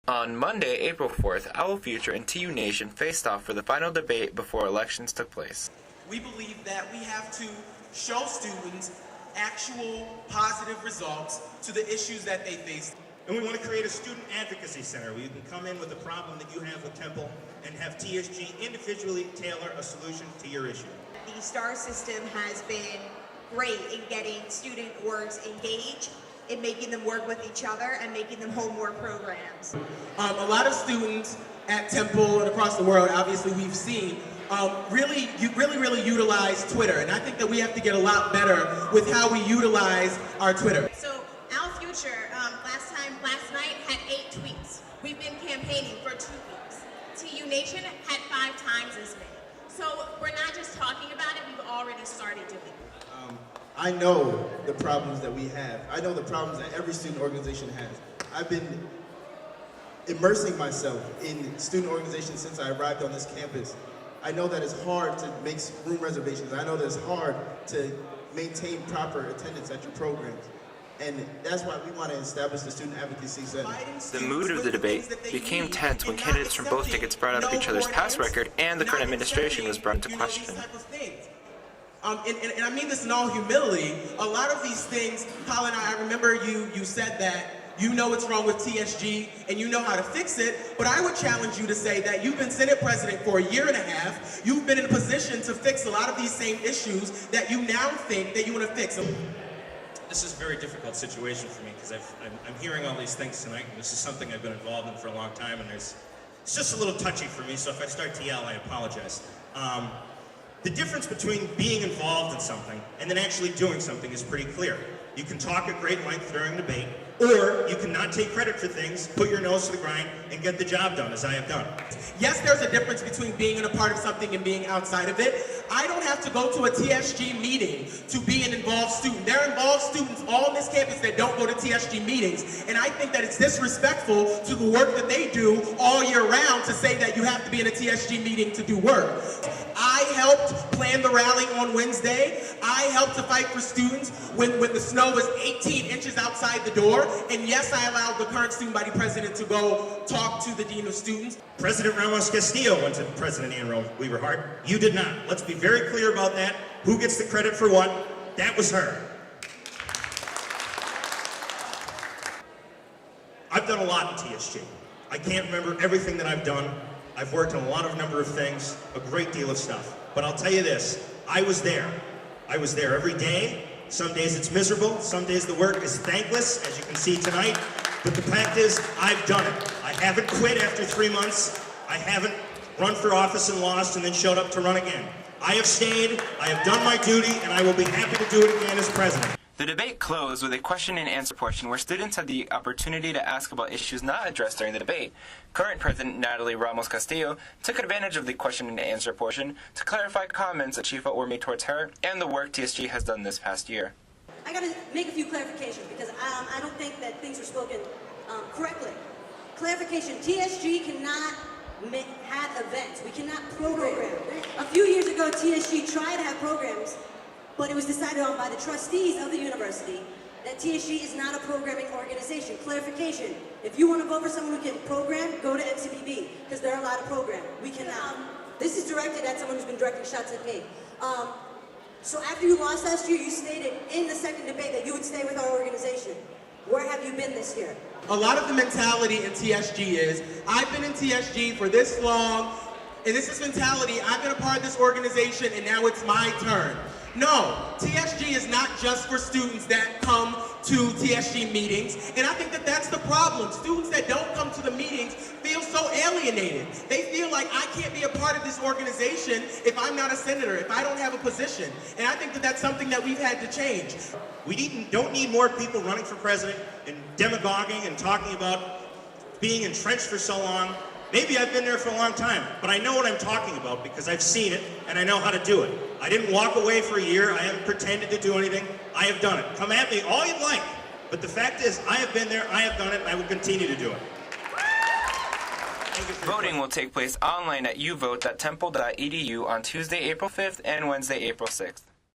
On Monday, April 4th, Owl Future and TU Nation faced off for the final debate before elections took place. We believe that we have to show students actual positive results to the issues that they face. And we want to create a student advocacy center where you can come in with a problem that you have with Temple and have TSG individually tailor a solution to your issue. The STAR system has been great in getting student orgs engaged, in making them work with each other and making them hold more programs. A lot of students at Temple and across the world, obviously we've seen, really utilize Twitter. And I think that we have to get a lot better with how we utilize our Twitter. So Owl Future, last night had 8 tweets. We've been campaigning for 2 weeks. TU Nation had 5 times as many. So we're not just talking about it, we've already started doing it. I know the problems that we have. I know the problems that every student organization has. I've been immersing myself in student organizations since I arrived on this campus. I know that it's hard to make room reservations. I know that it's hard to maintain proper attendance at your programs. And that's why we want to establish the Student Advocacy Center. The mood of the debate became tense when candidates from both tickets brought up each other's past record and the current administration was brought into question. And I mean this in all humility. A lot of these things, Colin, I remember you said that you know what's wrong with TSG and you know how to fix it, but I would challenge you to say that you've been Senate President for a year and a half. You've been in a position to fix a lot of these same issues that you now think that you want to fix. This is a very difficult situation for me because I'm hearing all these things tonight, and this is something I've been involved in for a long time, and it's just a little touchy for me, so if I start to yell, I apologize. The difference between being involved in something and then actually doing something is pretty clear. You can talk at great length during the debate, or you can not take credit for things, put your nose to the grind, and get the job done, as I have done. Yes, there's a difference between being a part of something and being outside of it. I don't have to go to a TSG meeting to be an involved student. There are involved students all on this campus that don't go to TSG meetings, and I think that it's disrespectful to the work that they do all year round to say that you have to be in a TSG meeting to do work. I helped plan the rally on Wednesday. I helped to fight for students when the snow was 18 inches outside the door. And yes, I allowed the current student body president to go talk to the dean of students. President Ramos Castillo went to President Ann Weaver Hart. You did not. Let's be very clear about that. Who gets the credit for what? That was her. I've done a lot in TSG. I can't remember everything that I've done. I've worked on a number of things, a great deal of stuff. But I'll tell you this, I was there. I was there every day. Some days it's miserable, some days the work is thankless, as you can see tonight. But the fact is, I've done it. I haven't quit after 3 months. I haven't run for office and lost and then showed up to run again. I have stayed, I have done my duty, and I will be happy to do it again as president. The debate closed with a question and answer portion where students had the opportunity to ask about issues not addressed during the debate. Current President Natalie Ramos Castillo took advantage of the question and answer portion to clarify comments that she felt were made towards her and the work TSG has done this past year. I got to make a few clarifications because I don't think that things were spoken correctly. Clarification, TSG cannot have events. We cannot program. A few years ago, TSG tried to have programs, but it was decided on by the trustees of the university that TSG is not a programming organization. Clarification, if you want to vote for someone who can program, go to NCBB, because they're allowed to program. We cannot. This is directed at someone who's been directing shots at me. So after you lost last year, you stated in the second debate that you would stay with our organization. Where have you been this year? A lot of the mentality in TSG is, I've been in TSG for this long, and this is mentality, I've been a part of this organization, and now it's my turn. No, TSG is not just for students that come to TSG meetings, and I think that that's the problem. Students that don't come to the meetings feel so alienated. They feel like I can't be a part of this organization if I'm not a senator, if I don't have a position, and I think that that's something that we've had to change. We don't need more people running for president and demagoguing and talking about being entrenched for so long. Maybe I've been there for a long time, but I know what I'm talking about because I've seen it and I know how to do it. I didn't walk away for a year. I haven't pretended to do anything. I have done it. Come at me all you'd like, but the fact is I have been there, I have done it, and I will continue to do it. Voting will take place online at uvote.temple.edu on Tuesday, April 5th and Wednesday, April 6th.